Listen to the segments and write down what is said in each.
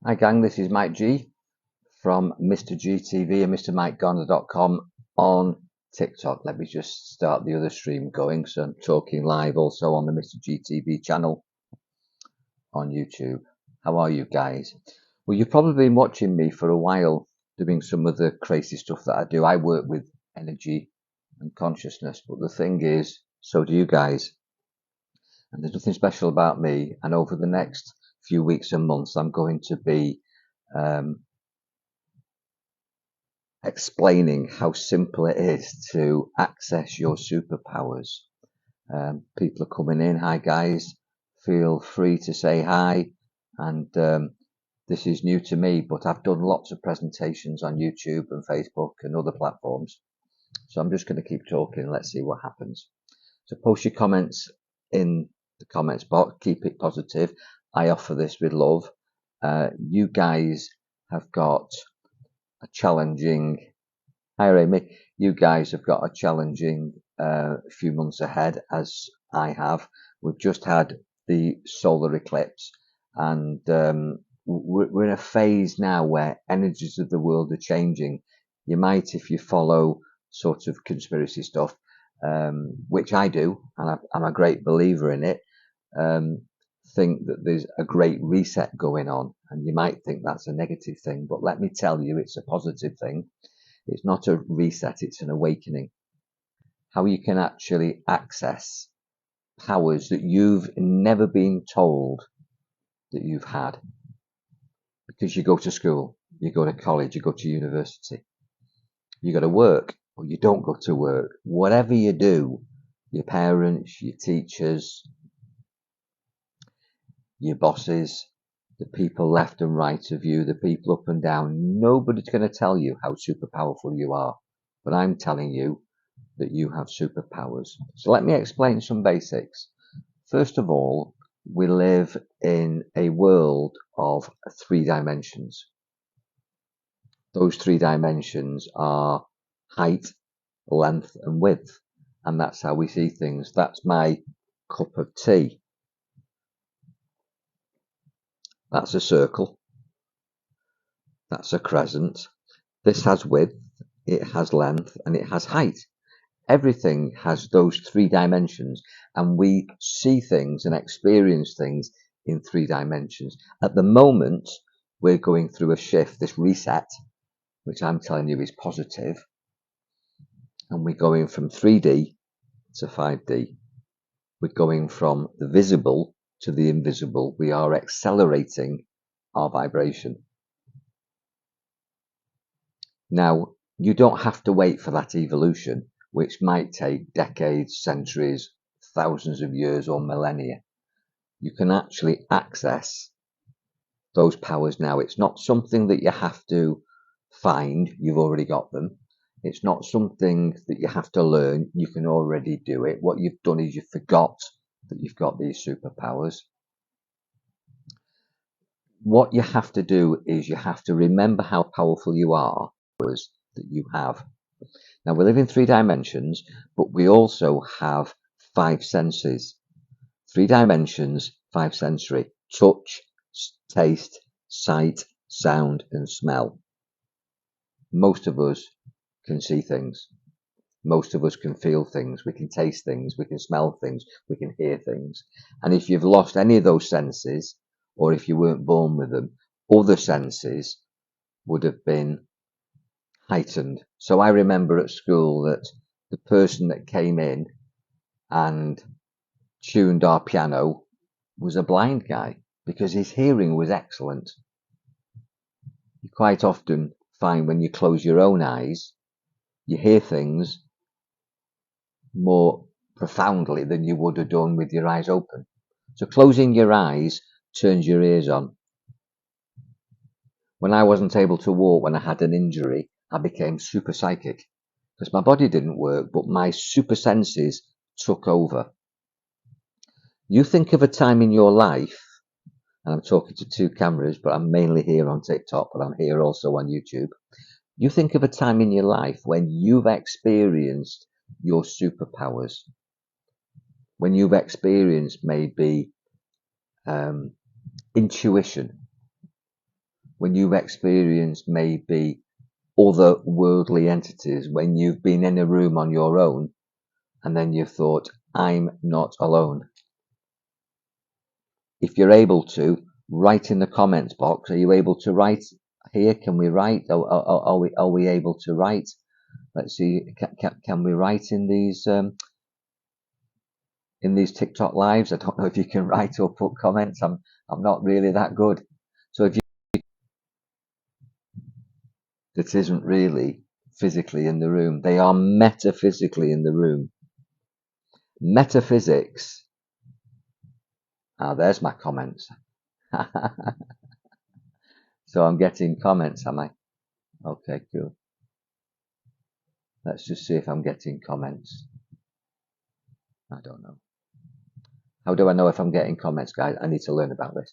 Hi gang, this is Mike G from Mr. GTV and MrMikeGarner.com on TikTok. Let me just start the other stream going. So I'm talking live also on the Mr. GTV channel on YouTube. How are you guys? Well, you've probably been watching me for a while doing some of the crazy stuff that I do. I work with energy and consciousness, but the thing is, so do you guys. And there's nothing special about me. And over the next few weeks and months, I'm going to be um, explaining how simple it is to access your superpowers. People are coming in. Hi, guys. Feel free to say hi. And this is new to me, but I've done lots of presentations on YouTube and Facebook and other platforms. So I'm just going to keep talking. Let's see what happens. So post your comments in the comments box. Keep it positive. I offer this with love. You guys have got a challenging Hi, Amy. You guys have got a challenging few months ahead, as I have. We've just had the solar eclipse, and we're in a phase now where energies of the world are changing. You might, if you follow sort of conspiracy stuff, which I do, and I'm a great believer in it, um, think that there's a great reset going on. And you might think that's a negative thing, but let me tell you, it's a positive thing. It's not a reset, it's an awakening. How you can actually access powers that you've never been told that you've had. Because you go to school, you go to college, you go to university, you go to work, or you don't go to work. Whatever you do, your parents, your teachers, your bosses, the people left and right of you, the people up and down, nobody's going to tell you how super powerful you are. But I'm telling you that you have superpowers. So let me explain some basics. First of all, we live in a world of 3 dimensions. Those 3 dimensions are height, length, and width. And that's how we see things. That's my cup of tea. That's a circle. That's a crescent. This has width, it has length, and it has height. Everything has those 3 dimensions, and we see things and experience things in 3 dimensions. At the moment, we're going through a shift, this reset, which I'm telling you is positive, and we're going from 3D to 5D. We're going from the visible to the invisible. We are accelerating our vibration. Now, you don't have to wait for that evolution, which might take decades, centuries, thousands of years, or millennia. You can actually access those powers now. It's not something that you have to find. You've already got them. It's not something that you have to learn. You can already do it. What you've done is you forgot that you've got these superpowers. What you have to do is you have to remember how powerful you are, that you have. Now, we live in 3 dimensions, but we also have 5 senses. 3 dimensions, 5 sensory. Touch, taste, sight, sound, and smell. Most of us can see things. Most of us can feel things. We can taste things. We can smell things. We can hear things. And if you've lost any of those senses, or if you weren't born with them, other senses would have been heightened. So I remember at school that the person that came in and tuned our piano was a blind guy because his hearing was excellent. You quite often find when you close your own eyes, you hear things more profoundly than you would have done with your eyes open. So closing your eyes turns your ears on. When I wasn't able to walk when I had an injury, I became super psychic because my body didn't work, but my super senses took over. You think of a time in your life, and I'm talking to 2 cameras, but I'm mainly here on TikTok, but I'm here also on YouTube. You think of a time in your life when you've experienced your superpowers, when you've experienced maybe intuition, when you've experienced maybe otherworldly entities, when you've been in a room on your own and then you've thought, I'm not alone. If you're able to, write in the comments box. Are you able to write here? Can we write? Are we able to write? Let's see. Can we write in these TikTok lives? I don't know if you can write or put comments. I'm not really that good. So if you that isn't really physically in the room, they are metaphysically in the room. Metaphysics. There's my comments. So I'm getting comments, am I? Okay, cool. Let's just see if I'm getting comments. I don't know. How do I know if I'm getting comments, guys? I need to learn about this.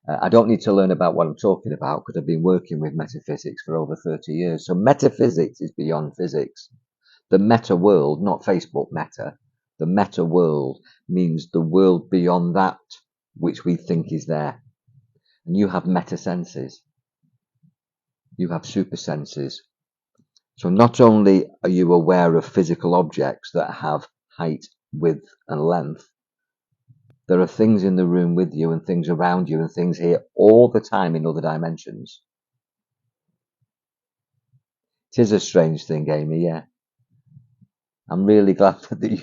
I don't need to learn about what I'm talking about because I've been working with metaphysics for over 30 years. So metaphysics is beyond physics. The meta world, not Facebook meta, the meta world means the world beyond that which we think is there. And you have meta senses. You have super senses. So not only are you aware of physical objects that have height, width, and length, there are things in the room with you and things around you and things here all the time in other dimensions. It is a strange thing, Amy, yeah. I'm really glad that you,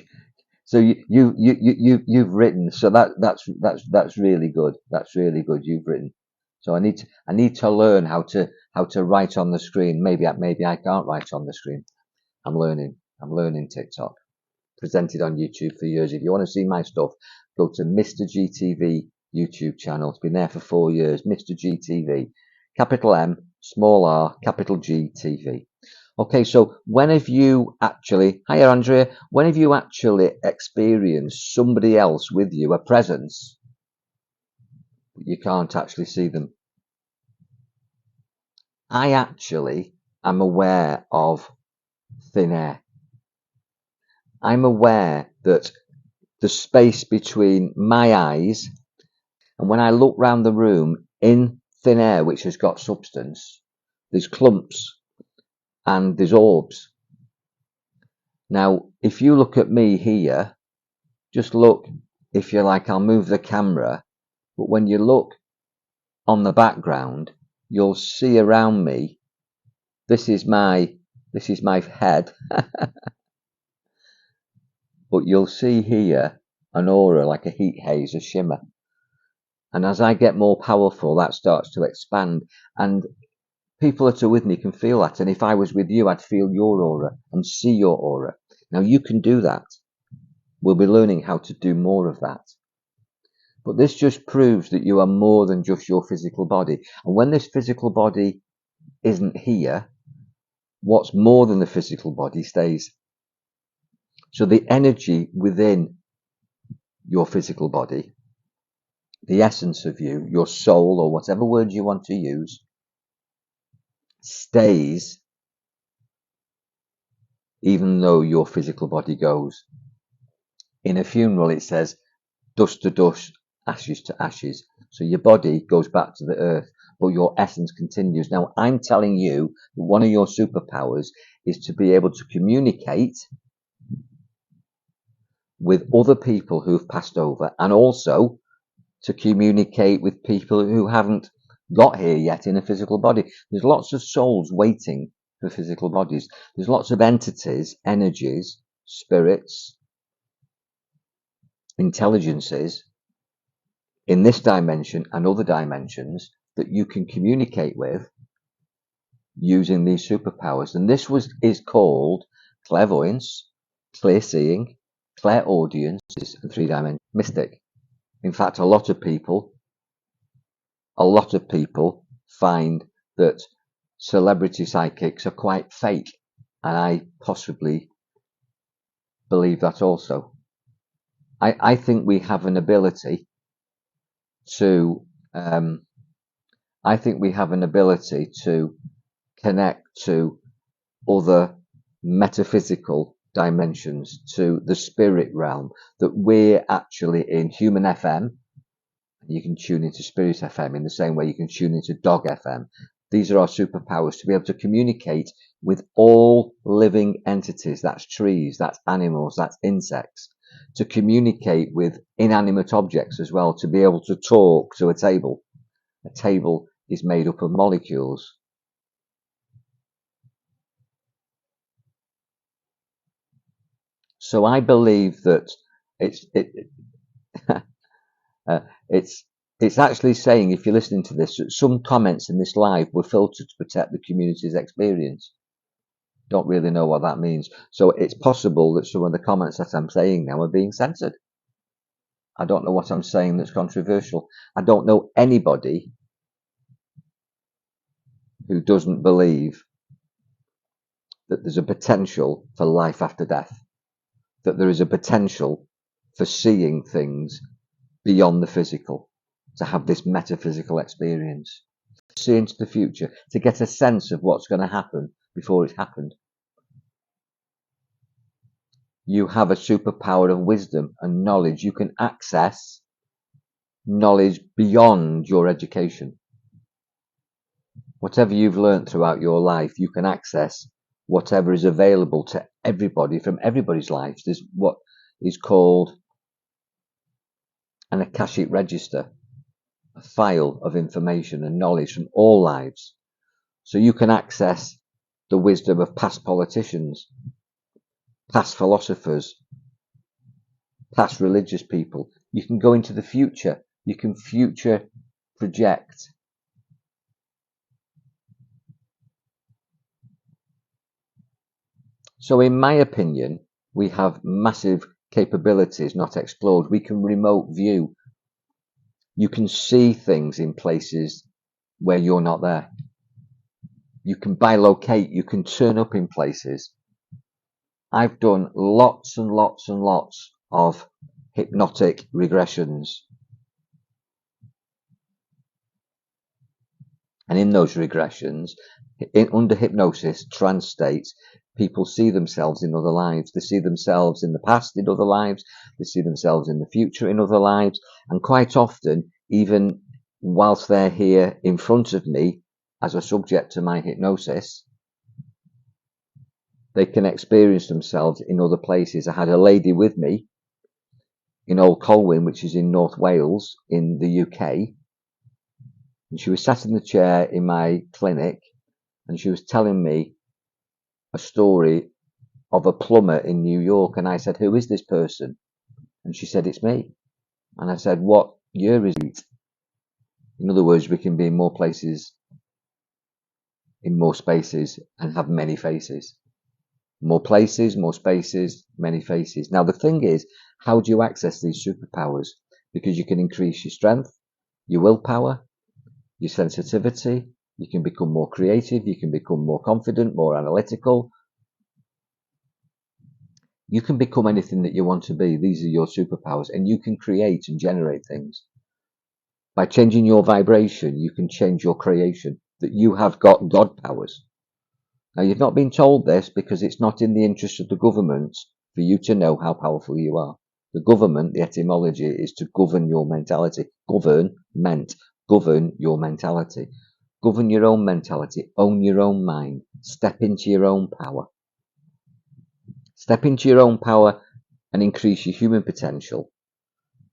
so you've written, so that's really good. That's really good. You've written. So I need to learn how to write on the screen. Maybe I can't write on the screen. I'm learning TikTok. Presented on YouTube for years. If you want to see my stuff, go to Mr. GTV YouTube channel. It's been there for 4 years. Mr. GTV, capital M, small r, capital G TV. Okay, so when have you actually, hiya Andrea, when have you actually experienced somebody else with you, a presence, but you can't actually see them? I actually am aware of thin air. I'm aware that the space between my eyes and when I look round the room in thin air, which has got substance, there's clumps and there's orbs. Now, if you look at me here, just look, if you like, I'll move the camera, but when you look on the background, you'll see around me, this is my head, but you'll see here an aura, like a heat haze, a shimmer. And as I get more powerful, that starts to expand. And people that are with me can feel that. And if I was with you, I'd feel your aura and see your aura. Now you can do that. We'll be learning how to do more of that. But this just proves that you are more than just your physical body. And when this physical body isn't here, what's more than the physical body stays. So the energy within your physical body, the essence of you, your soul, or whatever word you want to use, stays even though your physical body goes. In a funeral, it says dust to dust, ashes to ashes. So your body goes back to the earth, but your essence continues. Now, I'm telling you that one of your superpowers is to be able to communicate with other people who've passed over, and also to communicate with people who haven't got here yet in a physical body. There's lots of souls waiting for physical bodies. There's lots of entities, energies, spirits, intelligences in this dimension and other dimensions that you can communicate with using these superpowers. And this is called clairvoyance, clear seeing, clairaudience, and 3-dimensional mystic. In fact, a lot of people find that celebrity psychics are quite fake, and I possibly believe that also. I think we have an ability to connect to other metaphysical dimensions, to the spirit realm, that we're actually in human FM. You can tune into Spirit FM in the same way you can tune into Dog FM. These are our superpowers, to be able to communicate with all living entities. That's trees, that's animals, that's insects. To communicate with inanimate objects as well, to be able to talk to a table. A table is made up of molecules. So I believe that it's actually saying, if you're listening to this, that some comments in this live were filtered to protect the community's experience. Don't really know what that means. So it's possible that some of the comments that I'm saying now are being censored. I don't know what I'm saying that's controversial. I don't know anybody who doesn't believe that there's a potential for life after death, that there is a potential for seeing things beyond the physical, to have this metaphysical experience, see into the future, to get a sense of what's going to happen before it's happened. You have a superpower of wisdom and knowledge. You can access knowledge beyond your education. Whatever you've learned throughout your life, you can access whatever is available to everybody from everybody's lives. There's what is called an Akashic register, a file of information and knowledge from all lives. So you can access the wisdom of past politicians, past philosophers, past religious people. You can go into the future. You can future project. So in my opinion, we have massive capabilities not explored. We can remote view. You can see things in places where you're not there. You can bilocate. You can turn up in places. I've done lots and lots and lots of hypnotic regressions. And in those regressions, under hypnosis, trance states, people see themselves in other lives. They see themselves in the past in other lives. They see themselves in the future in other lives. And quite often, even whilst they're here in front of me as a subject to my hypnosis, they can experience themselves in other places. I had a lady with me in Old Colwyn, which is in North Wales in the UK. And she was sat in the chair in my clinic, and she was telling me a story of a plumber in New York. And I said, who is this person? And she said, it's me. And I said, what year is it? In other words, we can be in more places, in more spaces, and have many faces. More places, more spaces, many faces. Now, the thing is, how do you access these superpowers? Because you can increase your strength, your willpower, your sensitivity. You can become more creative. You can become more confident, more analytical. You can become anything that you want to be. These are your superpowers, and you can create and generate things. By changing your vibration, you can change your creation, that you have got God powers. Now, you've not been told this because it's not in the interest of the government for you to know how powerful you are. The government, the etymology, is to govern your mentality. Govern meant govern your mentality. Govern your own mentality. Own your own mind. Step into your own power. Step into your own power and increase your human potential,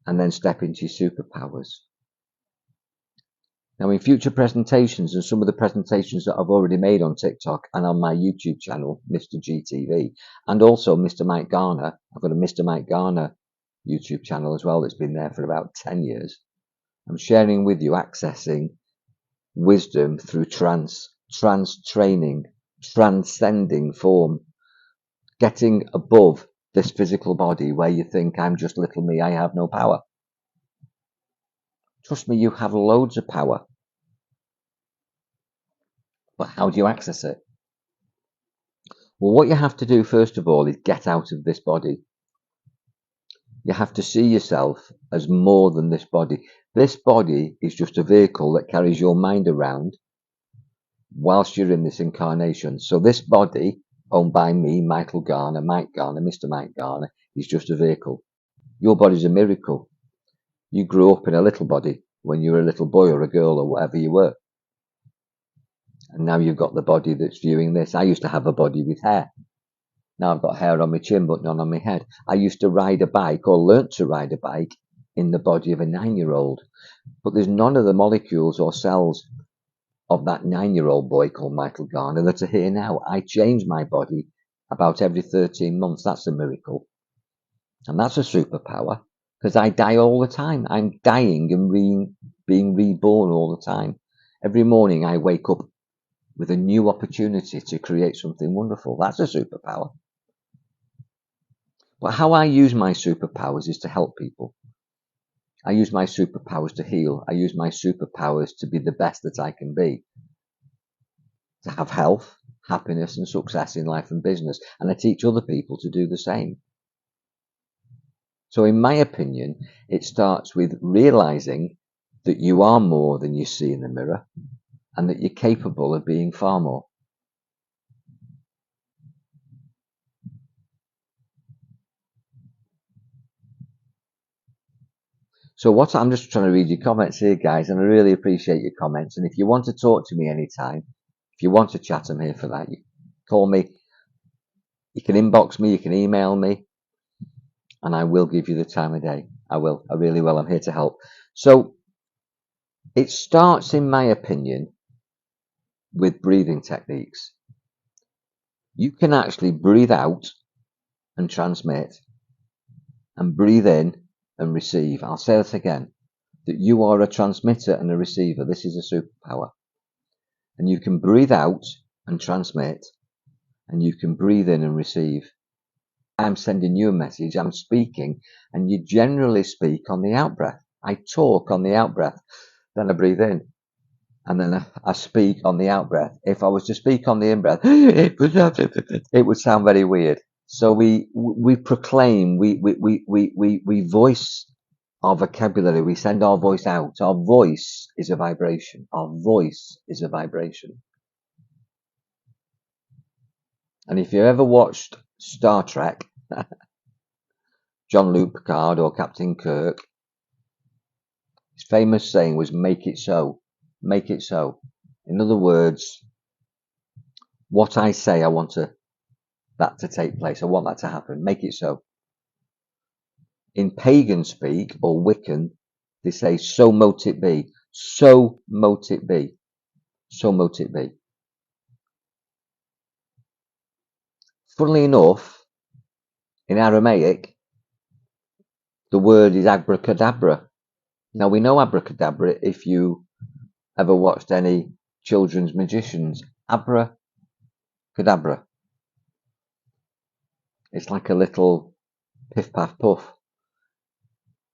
and then step into your superpowers. Now, in future presentations, and some of the presentations that I've already made on TikTok and on my YouTube channel, Mr. GTV, and also Mr. Mike Garner, I've got a Mr. Mike Garner YouTube channel as well that's been there for about 10 years. I'm sharing with you accessing wisdom through trance training, transcending form, getting above this physical body where you think, I'm just little me, I have no power. Trust me, you have loads of power. But how do you access it? Well, what you have to do, first of all, is get out of this body. You have to see yourself as more than this body. This body is just a vehicle that carries your mind around whilst you're in this incarnation. So this body, owned by me, Michael Garner, Mike Garner, Mr. Mike Garner, is just a vehicle. Your body's a miracle. You grew up in a little body when you were a little boy or a girl or whatever you were. And now you've got the body that's viewing this. I used to have a body with hair. Now I've got hair on my chin, but none on my head. I used to ride a bike or learnt to ride a bike in the body of a 9-year-old. But there's none of the molecules or cells of that 9-year-old boy called Michael Garner that are here now. I change my body about every 13 months. That's a miracle. And that's a superpower, because I die all the time. I'm dying and being reborn all the time. Every morning I wake up with a new opportunity to create something wonderful. That's a superpower. But how I use my superpowers is to help people. I use my superpowers to heal. I use my superpowers to be the best that I can be, to have health, happiness and success in life and business. And I teach other people to do the same. So in my opinion, it starts with realizing that you are more than you see in the mirror and that you're capable of being far more. So I'm just trying to read your comments here, guys, and I really appreciate your comments. And if you want to talk to me anytime, if you want to chat, I'm here for that. You call me, you can inbox me, you can email me, and I will give you the time of day. I will. I really will. I'm here to help. So it starts, in my opinion, with breathing techniques. You can actually breathe out and transmit and breathe in and receive. I'll say that again, that you are a transmitter and a receiver. This is a superpower. And you can breathe out and transmit, and you can breathe in and receive. I'm sending you a message, I'm speaking, and you generally speak on the out breath. I talk on the out breath, then I breathe in, and then I speak on the out breath. If I was to speak on the in breath, it would sound very weird. So we proclaim, we voice our vocabulary, we send our voice out. Our voice is a vibration. Our voice is a vibration. And if you ever watched Star Trek, Jean-Luc Picard or Captain Kirk, his famous saying was, make it so. Make it so. In other words, what I say, I want that to take place. I want that to happen. Make it so. In pagan speak or Wiccan, they say, so mote it be. So mote it be. So mote it be. Funnily enough, in Aramaic, the word is abracadabra. Now we know abracadabra if you ever watched any children's magicians. Abracadabra. It's like a little piff paff puff.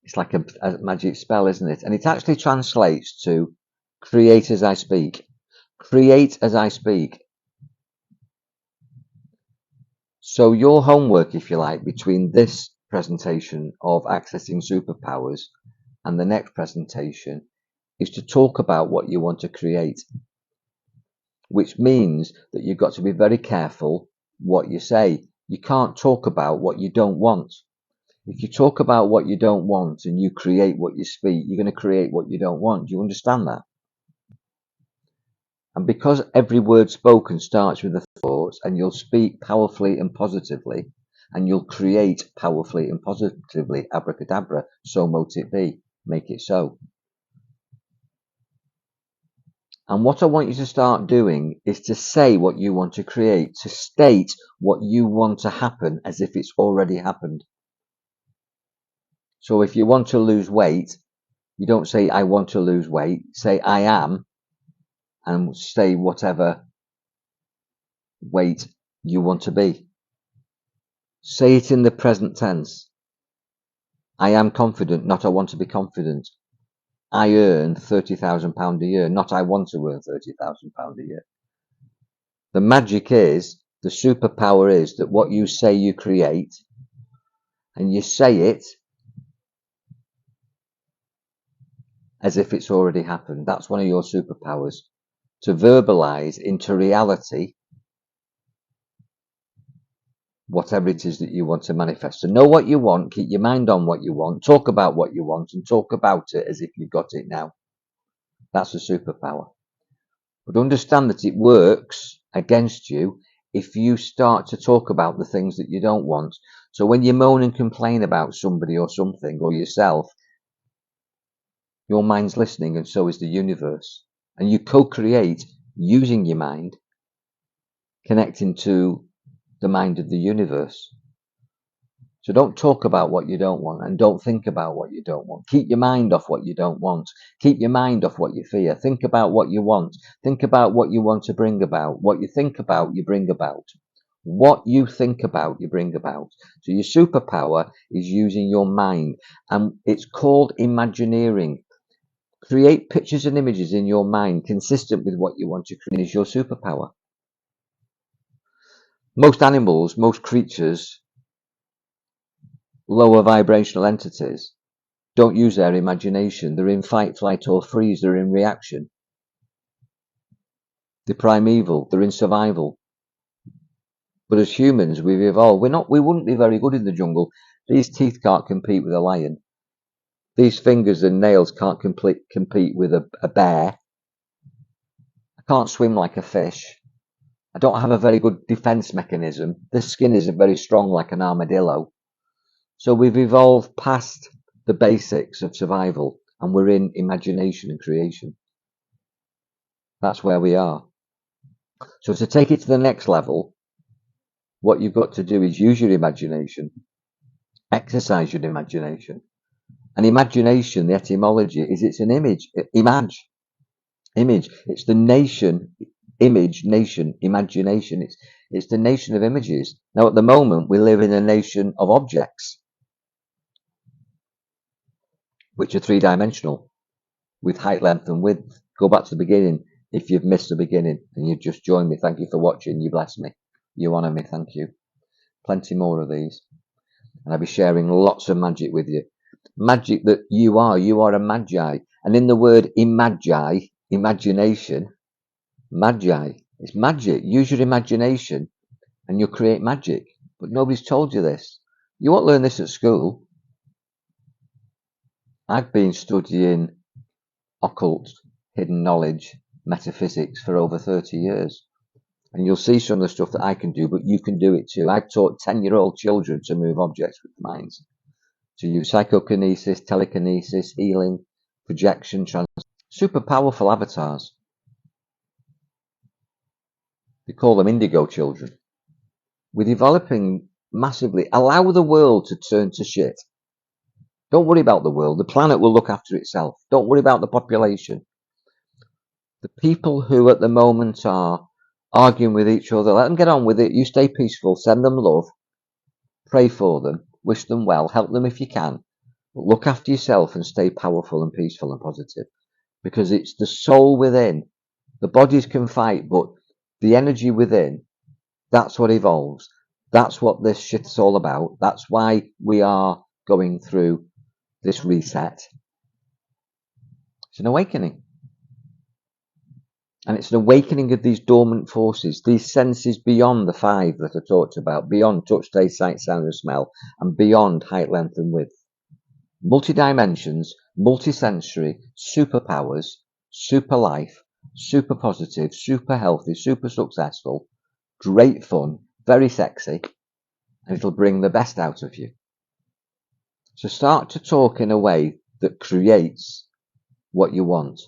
It's like a magic spell, isn't it? And it actually translates to create as I speak. Create as I speak. So your homework, if you like, between this presentation of accessing superpowers and the next presentation is to talk about what you want to create, which means that you've got to be very careful what you say. You can't talk about what you don't want. If you talk about what you don't want and you create what you speak, you're going to create what you don't want. Do you understand that? And because every word spoken starts with a thought, and you'll speak powerfully and positively, and you'll create powerfully and positively, abracadabra, so mote it be, make it so. And what I want you to start doing is to say what you want to create, to state what you want to happen as if it's already happened. So if you want to lose weight, you don't say, I want to lose weight, say, I am, and say whatever weight you want to be. Say it in the present tense. I am confident, not I want to be confident. I earn £30,000 a year, not I want to earn £30,000 a year. The magic is, the superpower is that what you say you create, and you say it as if it's already happened. That's one of your superpowers. To verbalize into reality whatever it is that you want to manifest. So know what you want, keep your mind on what you want, talk about what you want, and talk about it as if you've got it now. That's a superpower. But understand that it works against you if you start to talk about the things that you don't want. So when you moan and complain about somebody or something or yourself, your mind's listening, and so is the universe. And you co-create using your mind, connecting to the mind of the universe. So don't talk about what you don't want, and don't think about what you don't want. Keep your mind off what you don't want. Keep your mind off what you fear. Think about what you want. Think about what you want to bring about. What you think about, you bring about. What you think about, you bring about. So your superpower is using your mind, and it's called Imagineering. Create pictures and images in your mind consistent with what you want to create is your superpower. Most animals, most creatures, lower vibrational entities, don't use their imagination. They're in fight, flight, or freeze. They're in reaction. They're primeval. They're in survival. But as humans, we've evolved. We wouldn't be very good in the jungle. These teeth can't compete with a lion. These fingers and nails can't compete with a bear. I can't swim like a fish. I don't have a very good defense mechanism. The skin isn't very strong like an armadillo. So we've evolved past the basics of survival, and we're in imagination and creation. That's where we are. So to take it to the next level, what you've got to do is use your imagination, exercise your imagination. And imagination, the etymology is it's an image, image. It's the nation, image, nation, imagination. It's the nation of images. Now at the moment we live in a nation of objects, which are three-dimensional, with height, length and width. Go back to the beginning if you've missed the beginning and you've just joined me. Thank you for watching. You bless me. You honour me. Thank you. Plenty more of these. And I'll be sharing lots of magic with you. Magic that you are a magi. And in the word imagination, magi, it's magic. Use your imagination and you'll create magic. But nobody's told you this. You won't learn this at school. I've been studying occult, hidden knowledge, metaphysics for over 30 years. And you'll see some of the stuff that I can do, but you can do it too. I've taught 10-year-old children to move objects with their minds, to use psychokinesis, telekinesis, healing, projection, super powerful avatars. They call them indigo children. We're developing massively. Allow the world to turn to shit. Don't worry about the world. The planet will look after itself. Don't worry about the population. The people who at the moment are arguing with each other, let them get on with it. You stay peaceful. Send them love. Pray for them. Wish them well. Help them if you can. But look after yourself and stay powerful and peaceful and positive. Because it's the soul within. The bodies can fight, but the energy within, that's what evolves. That's what this shit's all about. That's why we are going through this reset. It's an awakening. And it's an awakening of these dormant forces, these senses beyond the five that I talked about, beyond touch, taste, sight, sound and smell, and beyond height, length and width. Multi-dimensions, multi-sensory, superpowers, super life, super positive, super healthy, super successful, great fun, very sexy, and it'll bring the best out of you. So start to talk in a way that creates what you want.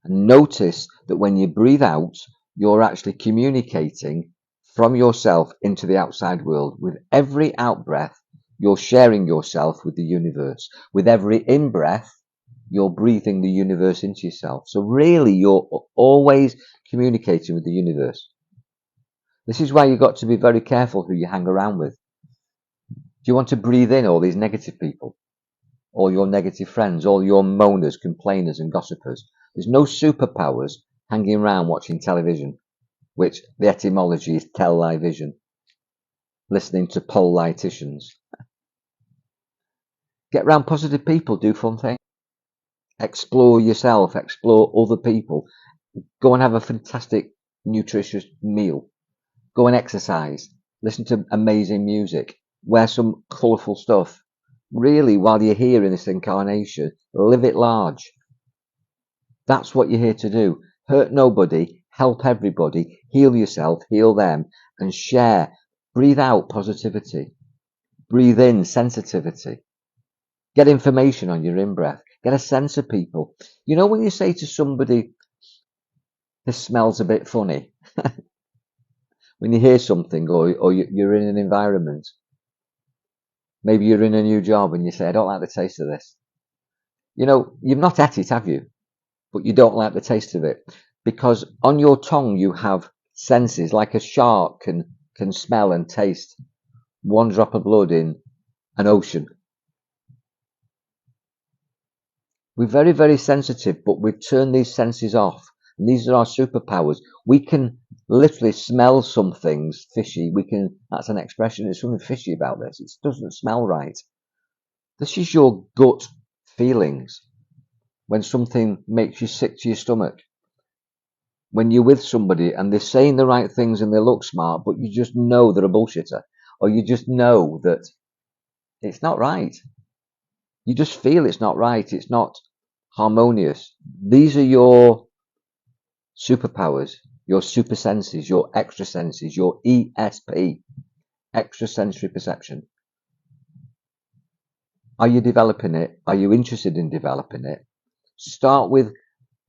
And notice that when you breathe out, you're actually communicating from yourself into the outside world. With every out-breath, you're sharing yourself with the universe. With every in-breath, you're breathing the universe into yourself. So really, you're always communicating with the universe. This is why you've got to be very careful who you hang around with. Do you want to breathe in all these negative people? All your negative friends, all your moaners, complainers and gossipers? There's no superpowers hanging around watching television, which the etymology is tell-lie-vision, listening to politicians. Get around positive people, do fun things. Explore yourself, explore other people. Go and have a fantastic, nutritious meal. Go and exercise. Listen to amazing music. Wear some colourful stuff. Really, while you're here in this incarnation, live it large. That's what you're here to do. hurt nobody, help everybody, heal yourself, heal them, and share. Breathe out positivity. Breathe in sensitivity. Get information on your in-breath. Get a sense of people. You know when you say to somebody, this smells a bit funny, when you hear something or you're in an environment, maybe you're in a new job and you say, I don't like the taste of this. You know, you've not ate it, have you? But you don't like the taste of it. Because on your tongue you have senses, like a shark can smell and taste one drop of blood in an ocean. We're very, very sensitive, but we've turned these senses off. And these are our superpowers. We can literally smell some things fishy. That's an expression, there's something fishy about this. It doesn't smell right. This is your gut feelings. When something makes you sick to your stomach. When you're with somebody and they're saying the right things and they look smart, but you just know they're a bullshitter. Or you just know that it's not right. You just feel it's not right. It's not harmonious. These are your superpowers, your super senses, your extra senses, your ESP, extrasensory perception. Are you developing it? Are you interested in developing it? Start with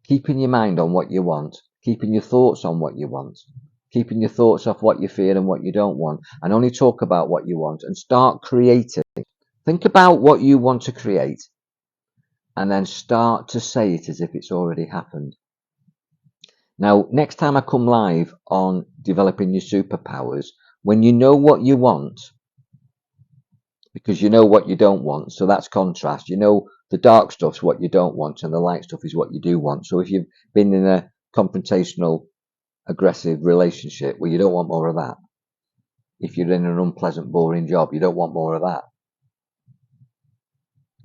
keeping your mind on what you want, keeping your thoughts on what you want, keeping your thoughts off what you fear and what you don't want, and only talk about what you want, and start creating. Think about what you want to create, and then start to say it as if it's already happened. Now, next time I come live on developing your superpowers, when you know what you want, because you know what you don't want, so that's contrast. You know the dark stuff's what you don't want, and the light stuff is what you do want. So if you've been in a confrontational, aggressive relationship where you don't want more of that, if you're in an unpleasant, boring job, you don't want more of that.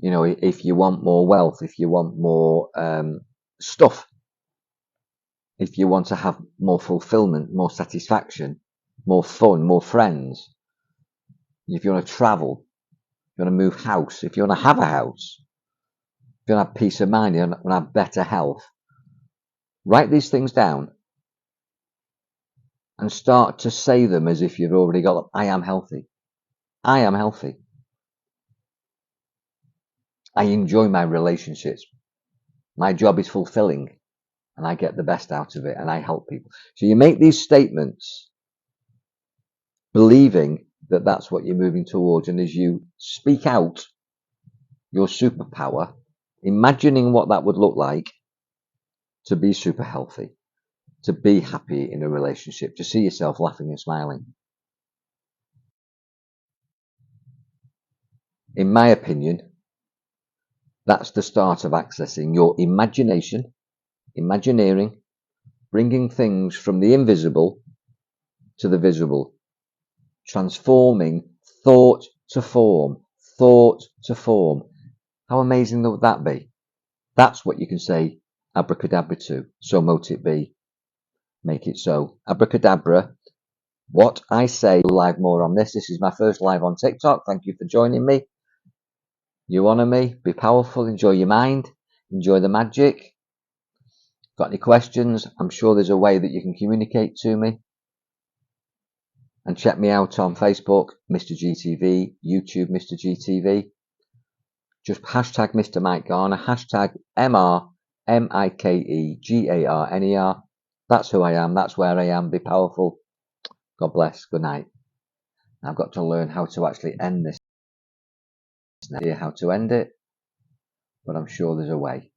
You know, if you want more wealth, if you want more stuff, if you want to have more fulfillment, more satisfaction, more fun, more friends, if you want to travel, if you want to move house, if you want to have a house, if you want to have peace of mind, you want to have better health, write these things down and start to say them as if you've already got them. I am healthy. I am healthy. I enjoy my relationships. My job is fulfilling and I get the best out of it and I help people. So you make these statements believing that that's what you're moving towards. And as you speak out your superpower, imagining what that would look like to be super healthy, to be happy in a relationship, to see yourself laughing and smiling. In my opinion, that's the start of accessing your imagination, Imagineering, bringing things from the invisible to the visible, transforming thought to form, thought to form. How amazing would that be? That's what you can say abracadabra to. So mote it be. Make it so. Abracadabra. What I say live more on this. This is my first live on TikTok. Thank you for joining me. You honour me. Be powerful. Enjoy your mind. Enjoy the magic. Got any questions? I'm sure there's a way that you can communicate to me. And check me out on Facebook, Mr. GTV, YouTube, Mr. GTV. Just hashtag Mr. Mike Garner, hashtag MrMikeGarner. That's who I am. That's where I am. Be powerful. God bless. Good night. I've got to learn how to actually end this. No idea how to end it, but I'm sure there's a way.